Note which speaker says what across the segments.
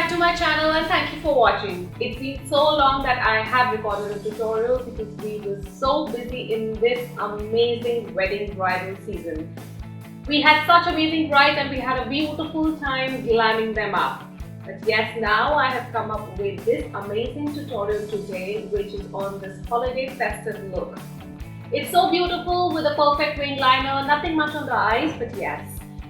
Speaker 1: back to my channel and thank you for watching. It's been so long that I have recorded a tutorial because we were so busy in this amazing wedding bridal season. We had such amazing brides and we had a beautiful time glamming them up. But yes, now I have come up with this amazing tutorial today, which is on this holiday festive look. It's so beautiful with a perfect wing liner, nothing much on the eyes, but yes,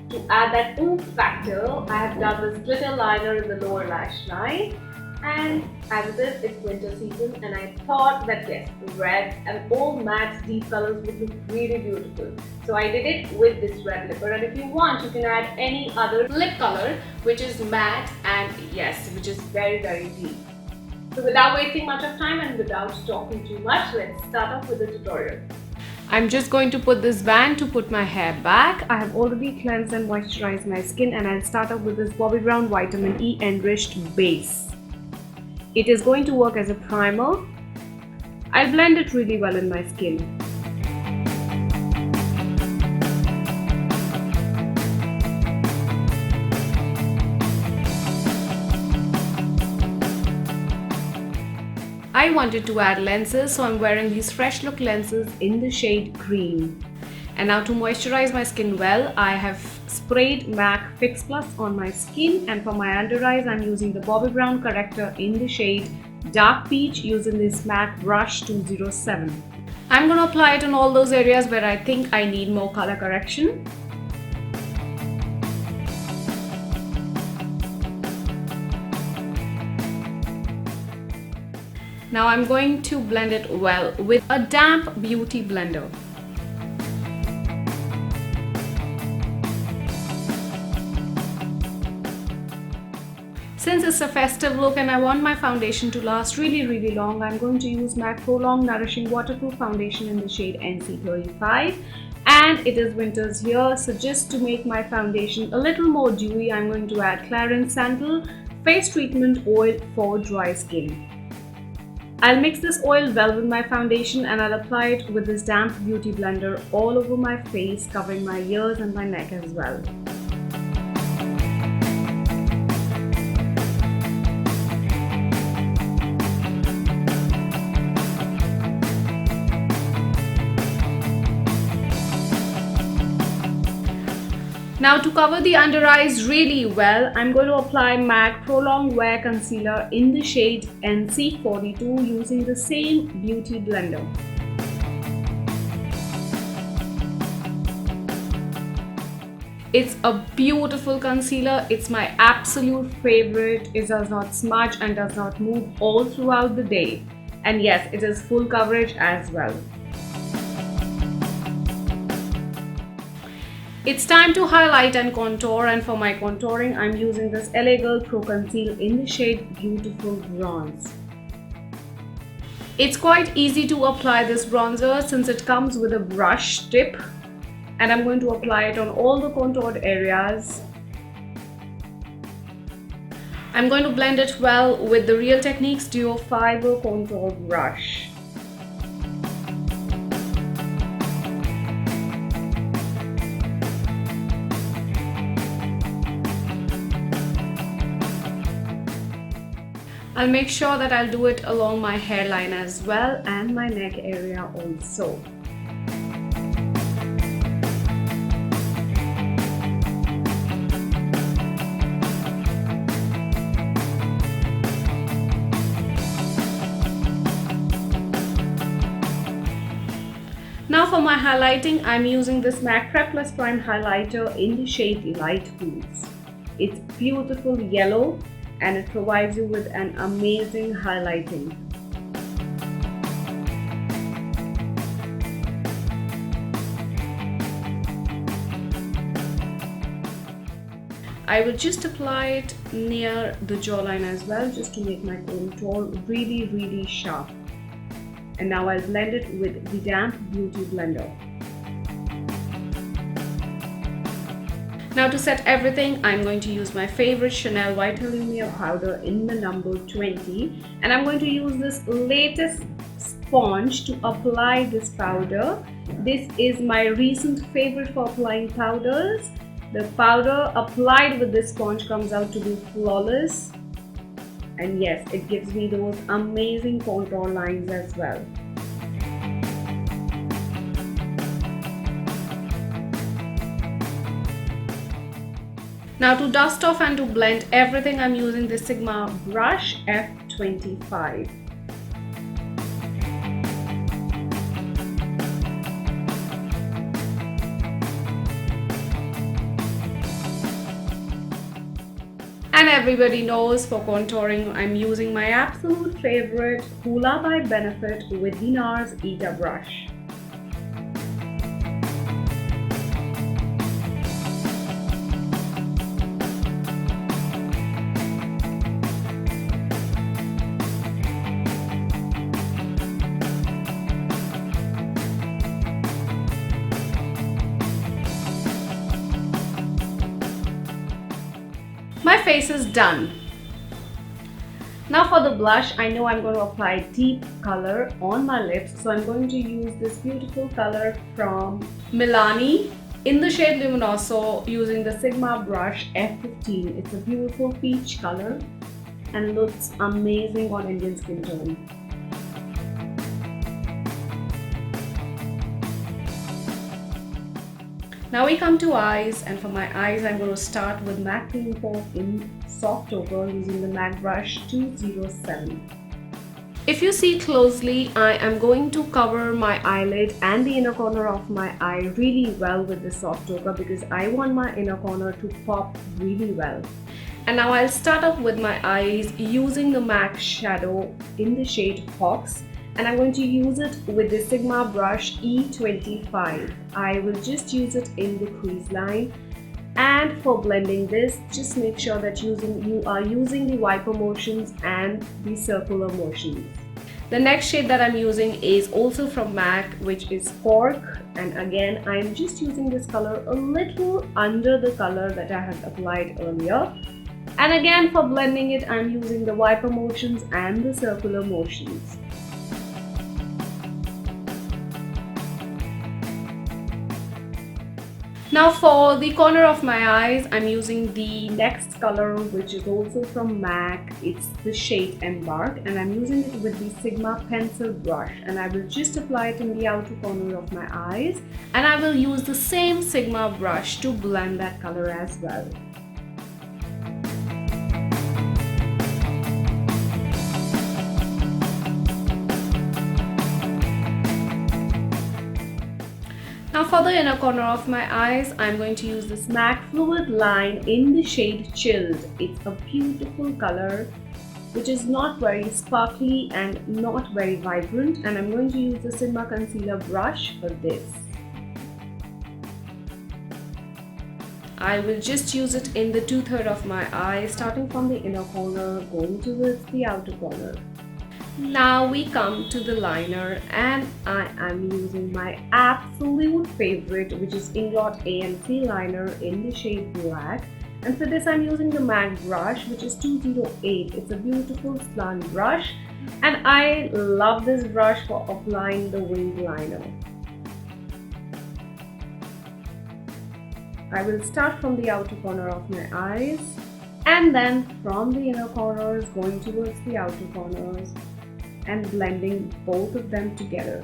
Speaker 1: to add that oomph factor, I have done this glitter liner in the lower lash line. And as it is, it's winter season and I thought that yes, red and all matte deep colors would look really beautiful. So I did it with this red lipper, and if you want, you can add any other lip color which is matte and yes, which is very deep. So without wasting much of time and without talking too much, let's start off with the tutorial. I'm just going to put this band to put my hair back. I have already cleansed and moisturized my skin, and I'll start off with this Bobbi Brown vitaminE enriched base. It is going to work as a primer. I'll blend it really well in my skin. I wanted to add lenses, so I'm wearing these fresh look lenses in the shade cream. And now to moisturize my skin well, I have sprayed MAC Fix Plus on my skin, and for my under eyes I'm using the Bobbi Brown corrector in the shade dark peach using this MAC brush 207. I'm going to apply it on all those areas where I think I need more color correction. Now I'm going to blend it well with a damp beauty blender. Since it's a festive look and I want my foundation to last really long, I'm going to use MAC Prolong Nourishing Waterproof Foundation in the shade NC35. And it is winters here, so just to make my foundation a little more dewy, I'm going to add Clarins Santal Face Treatment Oil for dry skin. I'll mix this oil well with my foundation and I'll apply it with this damp beauty blender all over my face, covering my ears and my neck as well. Now to cover the under eyes really well, I'm going to apply MAC Prolongwear Concealer in the shade NC42 using the same beauty blender. It's a beautiful concealer. It's my absolute favorite. It does not smudge and does not move all throughout the day. And yes, it is full coverage as well. It's time to highlight and contour, and for my contouring I'm using this LA Girl Proconceal in the shade Beautiful Bronze. It's quite easy to apply this bronzer since it comes with a brush tip, and I'm going to apply it on all the contoured areas. I'm going to blend it well with the Real Techniques Duo Fibre Contour Brush. I'll make sure that I'll do it along my hairline as well and my neck area also. Now for my highlighting, I'm using this MAC Prep+Prime Highlighter in the shade Light Boots. It's beautiful yellow and it provides you with an amazing highlighting. I will just apply it near the jawline as well, just to make my contour really sharp. And now I'll blend it with the damp beauty blender. Now to set everything, I'm going to use my favorite Chanel Vitalumiere powder in the number 20, and I'm going to use this latest sponge to apply this powder. This is my recent favorite for applying powders. The powder applied with this sponge comes out to be flawless. and yes, it gives me those amazing contour lines as well. Now to dust off and to blend everything, I'm using the Sigma brush F25. And everybody knows for contouring, I'm using my absolute favorite Hoola by Benefit with the Nars Ita brush. My face is done. Now for the blush, I know I'm going to apply deep color on my lips, so I'm going to use this beautiful color from Milani in the shade Luminoso using the Sigma brush F15. It's a beautiful peach color and looks amazing on Indian skin tone. Now we come to eyes, and for my eyes I'm going to start with MAC paintpot in soft ochre using the MAC brush 207. If you see closely, I am going to cover my eyelid and the inner corner of my eye really well with the soft ochre because I want my inner corner to pop really well. And now I'll start off with my eyes using the MAC shadow in the shade Hawks. And I'm going to use it with the Sigma brush E25. I will just use it in the crease line. And for blending this, just make sure that you are using the wiper motions and the circular motions. The next shade that I'm using is also from MAC, which is Cork. And again, I'm just using this color a little under the color that I had applied earlier. And again, for blending it, I'm using the wiper motions and the circular motions. Now for the corner of my eyes, I'm using the next color, which is also from MAC. It's the shade Embark, and I'm using it with the Sigma pencil brush, and I will just apply it in the outer corner of my eyes, and I will use the same Sigma brush to blend that color as well. Now for the inner corner of my eyes, I'm going to use this MAC Fluid line in the shade Chilled. It's a beautiful color which is not very sparkly and not very vibrant, and I'm going to use the Sigma concealer brush for this. I will just use it in the 2/3 of my eye, starting from the inner corner, going towards the outer corner. Now we come to the liner, and I am using my absolute favorite, which is Inglot ANC liner in the shade Black. And for this I'm using the MAC brush, which is 208. It's a beautiful slant brush, and I love this brush for applying the winged liner. I will start from the outer corner of my eyes, and then from the inner corners going towards the outer corners, and blending both of them together.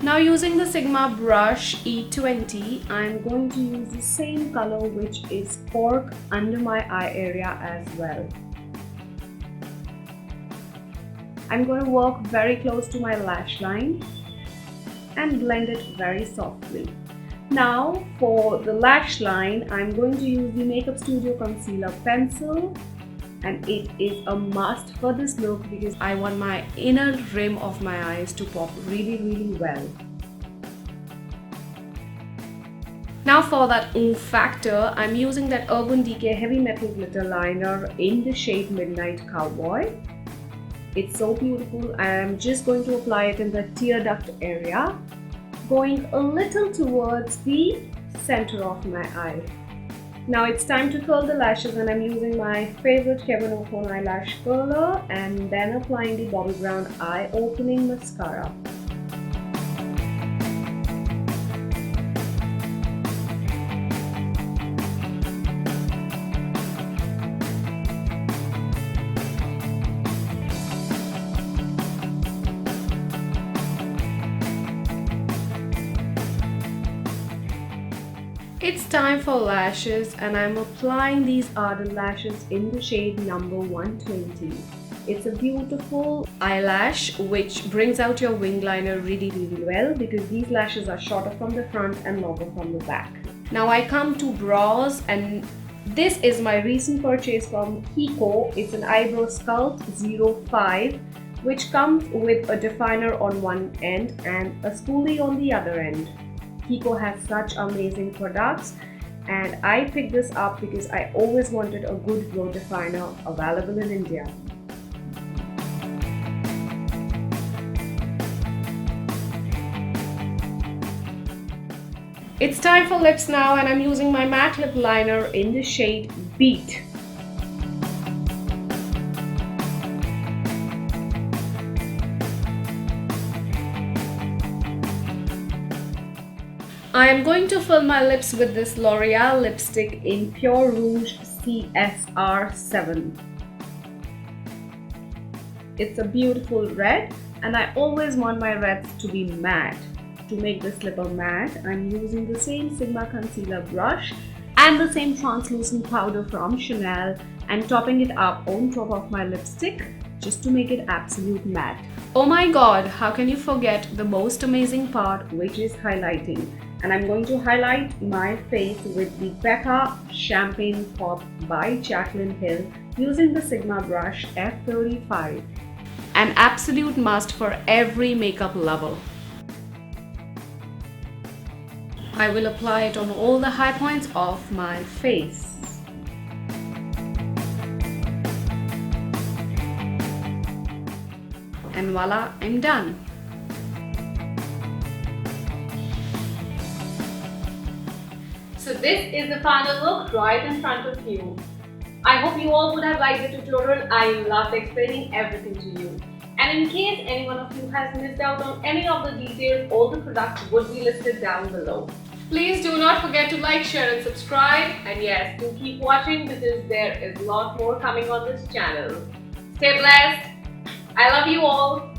Speaker 1: Now using the Sigma brush E20, I'm going to use the same color, which is Cork, under my eye area as well. I'm going to work very close to my lash line and blend it very softly. Now for the lash line, I'm going to use the Makeup Studio Concealer Pencil, and it is a must for this look because I want my inner rim of my eyes to pop really well. Now for that oomph factor, I'm using that Urban Decay Heavy Metal Glitter Liner in the shade Midnight Cowboy. It's so beautiful, and I'm just going to apply it in the tear duct area, going a little towards the center of my eye. Now it's time to curl the lashes, and I'm using my favorite Kevin O'Connor eyelash curler and then applying the Bobbi Brown eye opening mascara. It's time for lashes, and I'm applying these Ardent lashes in the shade number 120. It's a beautiful eyelash which brings out your wing liner really well because these lashes are shorter from the front and longer from the back. Now I come to brows, and this is my recent purchase from Kiko. It's an eyebrow sculpt 05 which comes with a definer on one end and a spoolie on the other end. Kiko has such amazing products, and I picked this up because I always wanted a good brow definer available in India. It's time for lips now, and I'm using my matte lip liner in the shade Beat. I am going to fill my lips with this L'Oreal lipstick in Pure Rouge CSR7. It's a beautiful red, and I always want my reds to be matte. To make this lip a matte, I'm using the same Sigma concealer brush and the same translucent powder from Chanel and topping it up on top of my lipstick just to make it absolute matte. Oh my god, how can you forget the most amazing part, which is highlighting. And I'm going to highlight my face with the Becca Champagne Pop by Jaclyn Hill using the Sigma brush F35. An absolute must for every makeup lover. I will apply it on all the high points of my face. And voila, I'm done. So this is the final look right in front of you. I hope you all would have liked the tutorial. I loved explaining everything to you. And in case any one of you has missed out on any of the details, all the products would be listed down below. Please do not forget to like, share and subscribe. And yes, do keep watching because there is a lot more coming on this channel. Stay blessed. I love you all.